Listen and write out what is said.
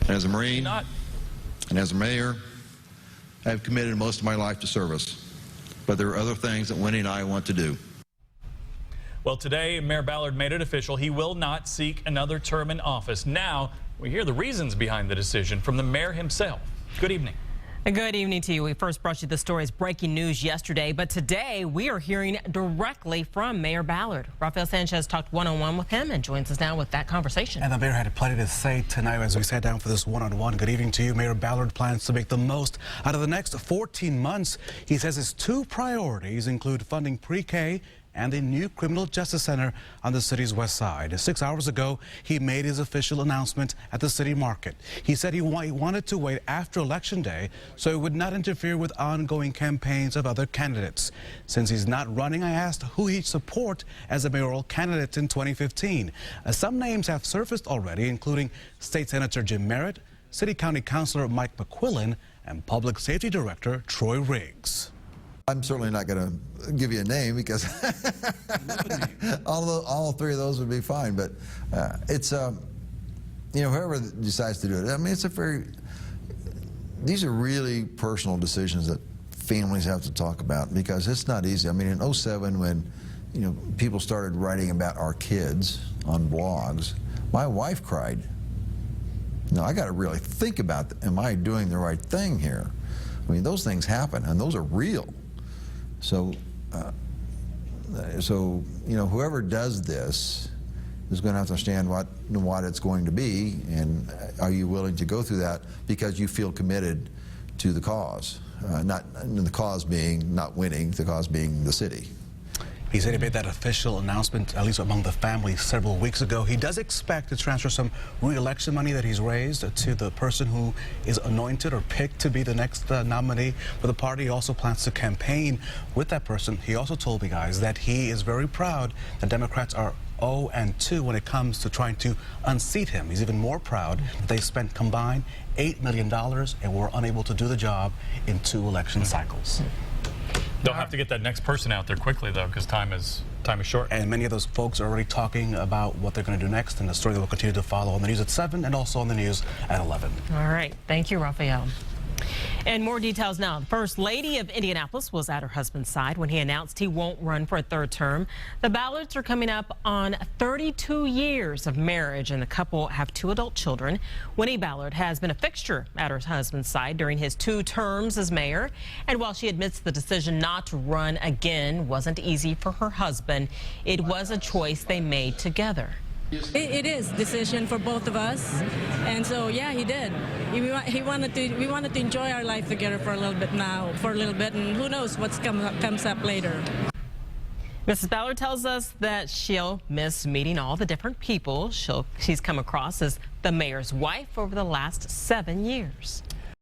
As a Marine and as a mayor, I have committed most of my life to service, but there are other things that Winnie and I want to do. Well, today, Mayor Ballard made it official. He will not seek another term in office. Now, we hear the reasons behind the decision from the mayor himself. Good evening. Good evening to you. We first brought you the story as breaking news yesterday, but today we are hearing directly from Mayor Ballard. Rafael Sanchez talked one-on-one with him and joins us now with that conversation. And the mayor had plenty to say tonight as we sat down for this one-on-one. Good evening to you. Mayor Ballard plans to make the most out of the next 14 months. He says his two priorities include funding pre-K and the new criminal justice center on the city's west side. 6 hours ago, he made his official announcement at the city market. He said he wanted to wait after Election Day so it would not interfere with ongoing campaigns of other candidates. Since he's not running, I asked who he'd support as a mayoral candidate in 2015. Some names have surfaced already, including State Senator Jim Merritt, City County Councilor Mike McQuillan, and Public Safety Director Troy Riggs. I'm certainly not going to give you a name because all three of those would be fine. But it's you know, whoever decides to do it. I mean, these are really personal decisions that families have to talk about because it's not easy. I mean, in '07, when people started writing about our kids on blogs, my wife cried. Now I got to really think about, am I doing the right thing here? I mean, those things happen, and those are real. So, whoever does this is going to have to understand what it's going to be, and are you willing to go through that because you feel committed to the cause, not the cause being not winning, the cause being the city. He said he made that official announcement, at least among the family, several weeks ago. He does expect to transfer some re-election money that he's raised to the person who is anointed or picked to be the next nominee for the party. He also plans to campaign with that person. He also told me, guys, that he is very proud that Democrats are 0-2 when it comes to trying to unseat him. He's even more proud that they spent combined $8 million and were unable to do the job in 2 election cycles. They'll have to get that next person out there quickly, though, because time is short. And many of those folks are already talking about what they're going to do next, and the story that will continue to follow on the news at 7 and also on the news at 11. All right. Thank you, Rafael. And more details now. The First Lady of Indianapolis was at her husband's side when he announced he won't run for a 3rd term. The Ballards are coming up on 32 years of marriage, and the couple have 2 adult children. Winnie Ballard has been a fixture at her husband's side during his 2 terms as mayor. And while she admits the decision not to run again wasn't easy for her husband, it was a choice they made together. It is a decision for both of us, and so yeah, he did. We wanted to enjoy our life together for a little bit and who knows what comes up later. Mrs. Ballard tells us that she'll miss meeting all the different people she's come across as the mayor's wife over the last 7 years.